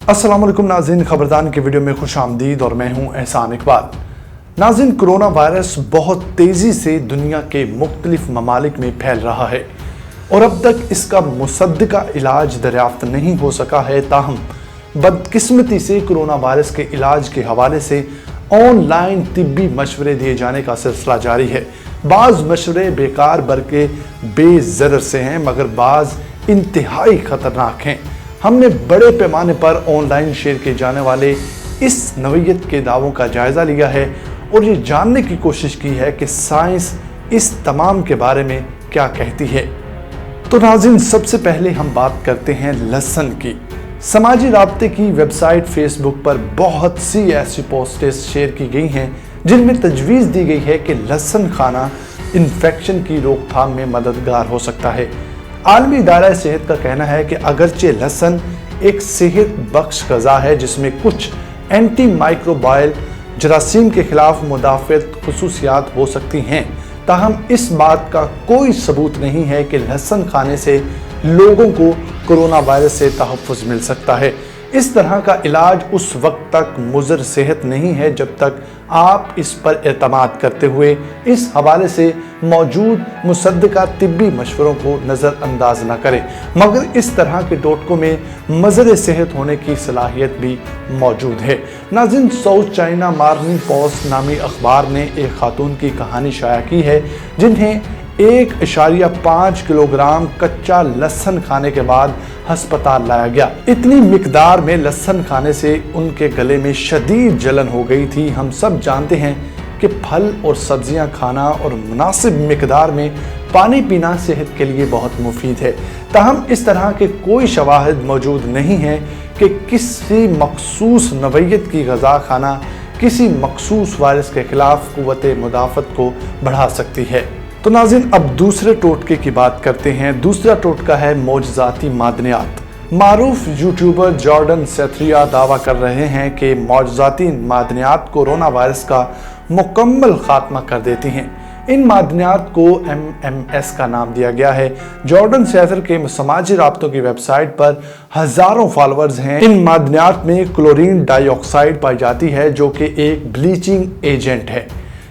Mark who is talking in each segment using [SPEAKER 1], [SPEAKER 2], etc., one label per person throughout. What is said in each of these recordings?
[SPEAKER 1] अस्सलाम वालेकुम नाज़रीन, खबरदान की वीडियो में खुश आमदीद और मैं हूं एहसान इकबाल। नाज़रीन, कोरोना वायरस बहुत तेज़ी से दुनिया के मुख्तलिफ ममालिक में फैल रहा है और अब तक इसका मुसद्दका इलाज दरियाफ्त नहीं हो सका है। ताहम बदकिस्मती से कोरोना वायरस के इलाज के हवाले से ऑनलाइन तिब्बी मशवरे दिए जाने का सिलसिला जारी है। बाज़ मशवरे बेकार बल्कि बेज़रर से हैं, मगर बाज़ इंतहाई ख़तरनाक हैं। हमने बड़े पैमाने पर ऑनलाइन शेयर किए जाने वाले इस नवीयत के दावों का जायज़ा लिया है और ये जानने की कोशिश की है कि साइंस इस तमाम के बारे में क्या कहती है। तो नाज़रीन, सबसे पहले हम बात करते हैं लहसुन की। समाजी राब्ते की वेबसाइट फेसबुक पर बहुत सी ऐसी पोस्टें शेयर की गई हैं जिनमें तजवीज़ दी गई है कि लहसुन खाना इन्फेक्शन की रोकथाम में मददगार हो सकता है। आलमी इदारा सेहत का कहना है कि अगरचे लहसुन एक सेहत बख्श ग़ज़ा है जिसमें कुछ एंटी माइक्रोबायल जरासीम के खिलाफ मुदाफ़त खुसूसियात हो सकती हैं, ताहम इस बात का कोई सबूत नहीं है कि लहसुन खाने से लोगों को कोरोना वायरस से तहफ़्फ़ुज़ मिल सकता है। इस तरह का इलाज उस वक्त तक मुज़र सेहत नहीं है जब तक आप इस पर एतमाद करते हुए इस हवाले से मौजूद मुसद्दका तिब्बी मशवरों को नज़रअंदाज न करें, मगर इस तरह के टोटकों में मज़र सेहत होने की सलाहियत भी मौजूद है। नाज़रीन, साउथ चाइना मॉर्निंग पोस्ट नामी अखबार ने एक खातून की कहानी शाया की है जिन्हें 1.5 किलोग्राम कच्चा लहसुन खाने के बाद हस्पताल लाया गया। इतनी मिकदार में लहसुन खाने से उनके गले में शदीद जलन हो गई थी। हम सब जानते हैं कि फल और सब्जियां खाना और मुनासिब मिकदार में पानी पीना सेहत के लिए बहुत मुफीद है। ताहम इस तरह के कोई शवाहिद मौजूद नहीं है कि किसी मखसूस नवैयत की ग़ज़ा खाना किसी मखसूस वायरस के खिलाफ क़ुव्वत मुदाफ़त को बढ़ा सकती है। तो नाज़रीन, अब दूसरे टोटके की बात करते हैं। दूसरा टोटका है मौजज़ाती मादनियात। मारूफ यूट्यूबर जॉर्डन सेथरिया दावा कर रहे हैं कि मौजज़ाती मादनियात कोरोना वायरस का मुकम्मल खात्मा कर देती हैं। इन मादनियात को MMS का नाम दिया गया है। जॉर्डन सेथर के समाजी राब्तों की वेबसाइट पर हज़ारों फॉलोअर्स हैं। इन मादनियात में क्लोरीन डाइऑक्साइड पाई जाती है जो कि एक ब्लीचिंग एजेंट है।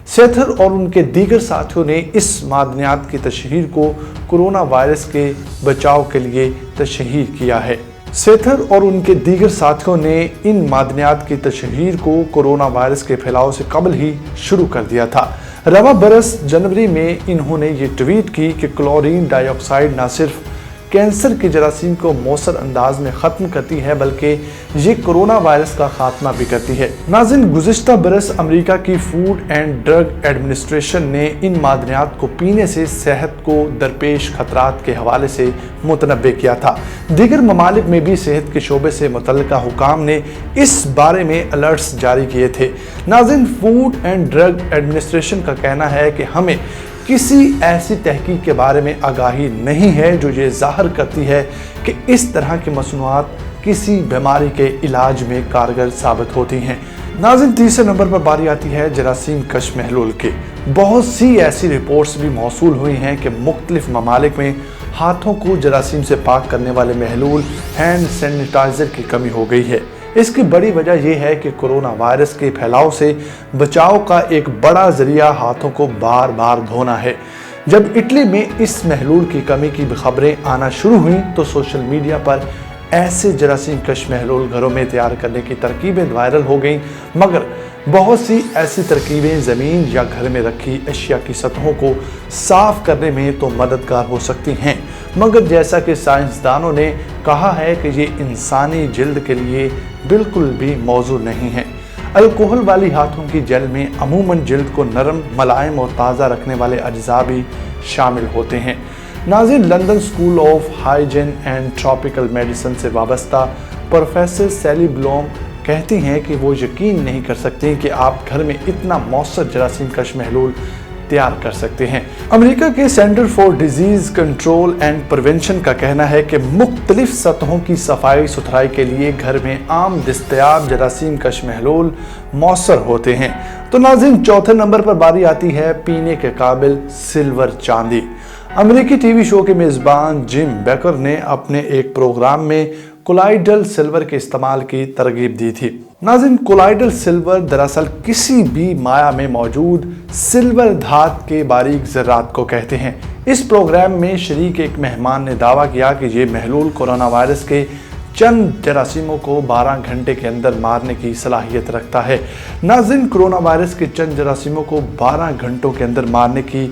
[SPEAKER 1] सेथर और उनके दीगर साथियों ने इस मादनियात की तशहीर को कोरोना वायरस के बचाव के लिए तशहीर किया है। सेथर और उनके दीगर साथियों ने इन मादनियात की तशहीर को कोरोना वायरस के फैलाव से कबल ही शुरू कर दिया था। रवा बरस जनवरी में इन्होंने ये ट्वीट की कि क्लोरीन डाइऑक्साइड न सिर्फ कैंसर के जरासीम को मौसर अंदाज में ख़त्म करती है बल्कि ये कोरोना वायरस का खात्मा भी करती है। नाज़रीन, गुज़िश्ता बरस अमेरिका की फूड एंड ड्रग एडमिनिस्ट्रेशन ने इन मादनियात को पीने से सेहत को दरपेश खतरात के हवाले से मुतनब्बे किया था। दीगर ममालिक में भी सेहत के शोबे से मुतल्लिका हुकाम ने इस बारे में अलर्ट्स जारी किए थे। नाज़रीन, फूड एंड ड्रग एडमिनिस्ट्रेशन का कहना है कि हमें किसी ऐसी तहकीक के बारे में आगाही नहीं है जो ये ज़ाहिर करती है कि इस तरह की मसनूआत किसी बीमारी के इलाज में कारगर साबित होती हैं। नाज़रीन, तीसरे नंबर पर बारी आती है जरासीम कश महलूल के। बहुत सी ऐसी रिपोर्ट्स भी मौसूल हुई हैं कि मुख्तलिफ ममालिक में हाथों को जरासीम से पाक करने वाले महलूल हैंड सैनिटाइज़र की कमी हो गई है। इसकी बड़ी वजह यह है कि कोरोना वायरस के फैलाव से बचाव का एक बड़ा जरिया हाथों को बार बार धोना है। जब इटली में इस महलूल की कमी की खबरें आना शुरू हुई तो सोशल मीडिया पर ऐसे जरासीम कश महलूल घरों में तैयार करने की तरकीबें वायरल हो गईं, मगर बहुत सी ऐसी तरकीबें ज़मीन या घर में रखी अशिया की सतहों को साफ करने में तो मददगार हो सकती हैं, मगर जैसा कि साइंसदानों ने कहा है कि ये इंसानी जिल्द के लिए बिल्कुल भी मौजू नहीं है। अल्कोहल वाली हाथों की जेल में अमूमन जिल्द को नरम, मुलायम और ताज़ा रखने वाले अज्जा भी शामिल होते हैं। नाज़रीन, London school of hygiene and tropical medicine से वाबस्ता प्रोफेसर सैली ब्लूम कहती हैं कि वो यकीन नहीं कर सकती कि आप घर में इतना मौसर जरासीम कश महलूल तैयार कर सकते हैं। अमेरिका के centre for disease control and prevention का कहना है कि मुख्तलिफ सतहों की सफाई सुथराई के लिए घर में आम दस्तयाब जरासीम कश महलूल मौसर होते हैं। तो नाज़रीन, चौथे नंबर पर बारी आती है पीने के काबिल सिल्वर चांदी। अमेरिकी टीवी शो के मेज़बान जिम बेकर ने अपने एक प्रोग्राम में कोलाइडल सिल्वर के इस्तेमाल की तरगीब दी थी। नाज़रीन, कोलाइडल सिल्वर दरअसल किसी भी माया में मौजूद सिल्वर धात के बारीक ज़र्रात को कहते हैं। इस प्रोग्राम में शरीक एक मेहमान ने दावा किया कि ये महलूल कोरोना वायरस के चंद जरासीमों को 12 घंटे के अंदर मारने की सलाहियत रखता है। नाज़रीन, कोरोना वायरस के चंद जरासीमों को 12 घंटों के अंदर मारने की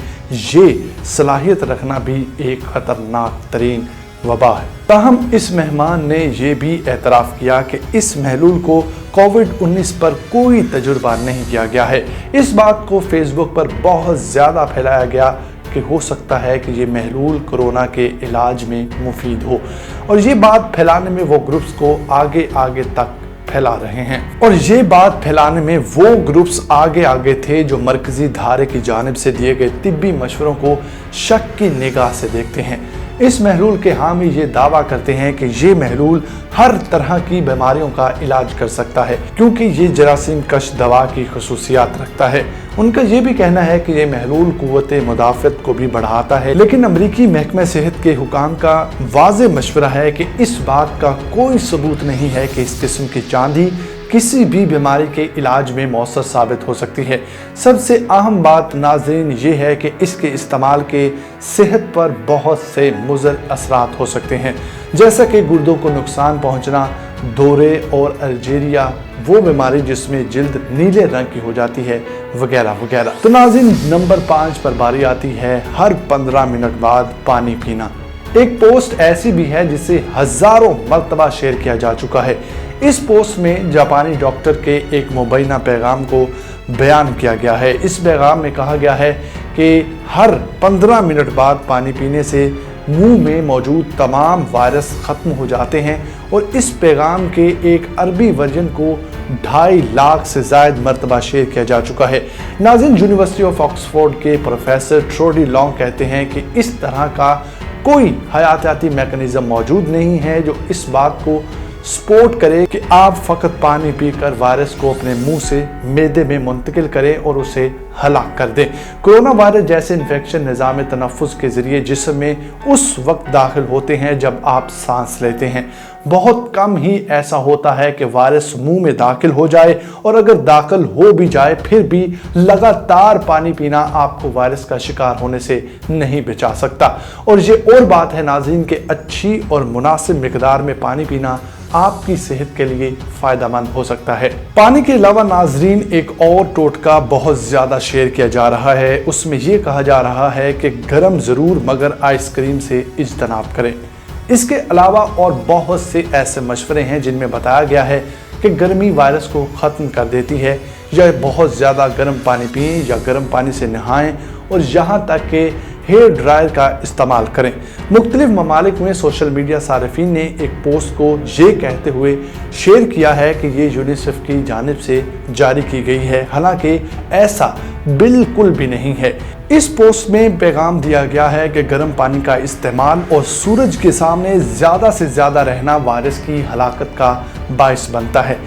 [SPEAKER 1] ये सलाहियत रखना भी एक ख़तरनाक तरीन वबा है। ताहम इस मेहमान ने यह भी एतराफ़ किया कि इस महलूल को कोविड-19 पर कोई तजुर्बा नहीं किया गया है। इस बात को फेसबुक पर बहुत ज़्यादा फैलाया गया कि हो सकता है कि ये महलूल कोरोना के इलाज में मुफीद हो, और ये बात फैलाने में वो ग्रुप्स को आगे आगे तक फैला रहे हैं। और ये बात फैलाने में वो ग्रुप्स आगे आगे थे जो मरकजी धारे की जानिब से दिए गए तिब्बी मशवरों को शक की निगाह से देखते हैं। इस महलूल के हामी ये दावा करते हैं कि ये महलूल हर तरह की बीमारियों का इलाज कर सकता है, क्योंकि ये जरासीम कश दवा की खसूसियात रखता है। उनका ये भी कहना है कि ये महलूल कुव्वते मुदाफ़त को भी बढ़ाता है, लेकिन अमरीकी महकमे सेहत के हुकाम का वाज़े मशवरा है कि इस बात का कोई सबूत नहीं है कि इस किस्म की चांदी किसी भी बीमारी के इलाज में मौसर साबित हो सकती है। सबसे अहम बात नाज़रीन ये है कि इसके इस्तेमाल के सेहत पर बहुत से मुज़र असरात हो सकते हैं, जैसा कि गुर्दों को नुकसान पहुंचना, दौरे और अर्जेरिया, वो बीमारी जिसमें जिल्द नीले रंग की हो जाती है, वगैरह वगैरह। तो नाज़रीन, नंबर 5 पर बारी आती है हर 15 मिनट बाद पानी पीना। एक पोस्ट ऐसी भी है जिसे हज़ारों मरतबा शेयर किया जा चुका है। इस पोस्ट में जापानी डॉक्टर के एक मुबैना पैगाम को बयान किया गया है। इस पैगाम में कहा गया है कि हर 15 मिनट बाद पानी पीने से मुंह में मौजूद तमाम वायरस ख़त्म हो जाते हैं, और इस पैगाम के एक अरबी वर्जन को 2.5 लाख से ज़ायद मरतबा शेयर किया जा चुका है। नाज़रीन, यूनिवर्सिटी ऑफ ऑक्सफोर्ड के प्रोफेसर ट्रोडी लॉन्ग कहते हैं कि इस तरह का कोई हयातियाती मैकेनिज़्म मौजूद नहीं है जो इस बात को सपोर्ट करे कि आप फ़कत पानी पीकर वायरस को अपने मुंह से मैदे में मुंतकिल करें और उसे हलाक कर दें। कोरोना वायरस जैसे इन्फेक्शन निज़ाम तनफ़ुस के ज़रिए जिस्म में उस वक्त दाखिल होते हैं जब आप सांस लेते हैं। बहुत कम ही ऐसा होता है कि वायरस मुंह में दाखिल हो जाए, और अगर दाखिल हो भी जाए फिर भी लगातार पानी पीना आपको वायरस का शिकार होने से नहीं बचा सकता। और ये और बात है नाज़रीन कि अच्छी और मुनासिब मिकदार में पानी पीना आपकी सेहत के लिए फ़ायदेमंद हो सकता है। पानी के अलावा नाज़रीन, एक और टोटका बहुत ज़्यादा शेयर किया जा रहा है। उसमें यह कहा जा रहा है कि गर्म ज़रूर मगर आइसक्रीम से इज्तनाब करें। इसके अलावा और बहुत से ऐसे मशवरे हैं जिनमें बताया गया है कि गर्मी वायरस को ख़त्म कर देती है, या बहुत ज़्यादा गर्म पानी पिएं या गर्म पानी से नहाएं, और यहाँ तक कि हेयर ड्रायर का इस्तेमाल करें। मुख्तलिफ ममालिक में सोशल मीडिया सारिफीन ने एक पोस्ट को ये कहते हुए शेयर किया है कि ये यूनिसेफ की जानिब से जारी की गई है, हालांकि ऐसा बिल्कुल भी नहीं है। इस पोस्ट में पैगाम दिया गया है कि गर्म पानी का इस्तेमाल और सूरज के सामने ज़्यादा से ज़्यादा रहना वायरस की हलाकत का बाइस बनता है।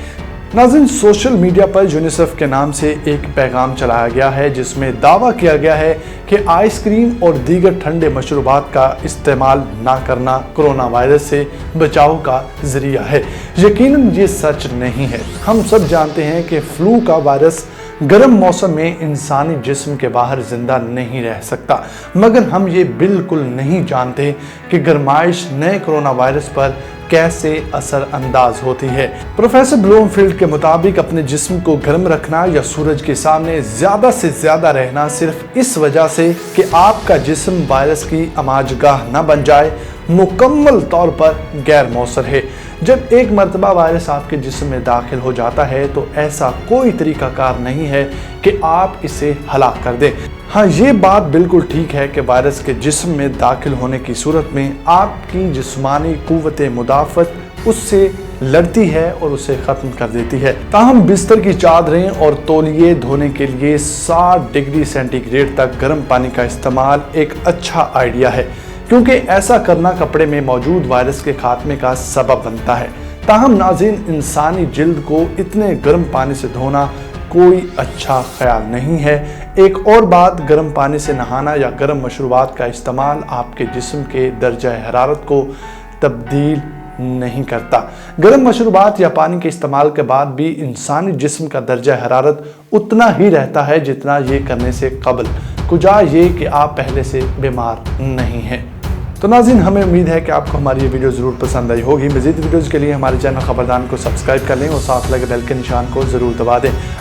[SPEAKER 1] नाज़रीन, सोशल मीडिया पर यूनिसेफ के नाम से एक पैगाम चलाया गया है जिसमें दावा किया गया है कि आइसक्रीम और दीगर ठंडे मशरूबात का इस्तेमाल ना करना कोरोना वायरस से बचाव का ज़रिया है। यकीनन ये सच नहीं है। हम सब जानते हैं कि फ्लू का वायरस गर्म मौसम में इंसानी जिस्म के बाहर जिंदा नहीं रह सकता, मगर हम ये बिल्कुल नहीं जानते कि गर्माइश नए कोरोना वायरस पर कैसे असर अंदाज होती है। प्रोफेसर ब्लूमफील्ड के मुताबिक अपने जिस्म को गर्म रखना या सूरज के सामने ज़्यादा से ज़्यादा रहना सिर्फ इस वजह से कि आपका जिस्म वायरस की अमाजगाह न बन जाए, मुकम्मल तौर पर गैर मौसर है। जब एक मरतबा वायरस आपके जिस्म में दाखिल हो जाता है तो ऐसा कोई तरीकाकार नहीं है कि आप इसे हलाक कर दें। हाँ, ये बात बिल्कुल ठीक है कि वायरस के जिस्म में दाखिल होने की सूरत में आपकी जिस्मानी कुव्वते मुदाफ़त उससे लड़ती है और उसे ख़त्म कर देती है। ताहम बिस्तर की चादरें और तौलिए धोने के लिए 60 डिग्री सेंटीग्रेड तक गर्म पानी का इस्तेमाल एक अच्छा आइडिया है, क्योंकि ऐसा करना कपड़े में मौजूद वायरस के खात्मे का सबब बनता है। ताहम नाज़रीन, इंसानी जिल्द को इतने गर्म पानी से धोना कोई अच्छा ख्याल नहीं है। एक और बात, गर्म पानी से नहाना या गर्म मशरूबात का इस्तेमाल आपके जिस्म के दर्जा हरारत को तब्दील نہیں کرتا۔ گرم مشروبات یا پانی کے استعمال کے بعد بھی انسانی جسم کا درجہ حرارت اتنا ہی رہتا ہے جتنا یہ کرنے سے قبل، کجا یہ کہ آپ پہلے سے بیمار نہیں ہیں۔ تو ناظرین، ہمیں امید ہے کہ آپ کو ہماری یہ ویڈیو ضرور پسند آئی ہوگی۔ مزید ویڈیوز کے لیے ہمارے چینل خبردان کو سبسکرائب کر لیں اور ساتھ لگے بیل کے نشان کو ضرور دبا دیں۔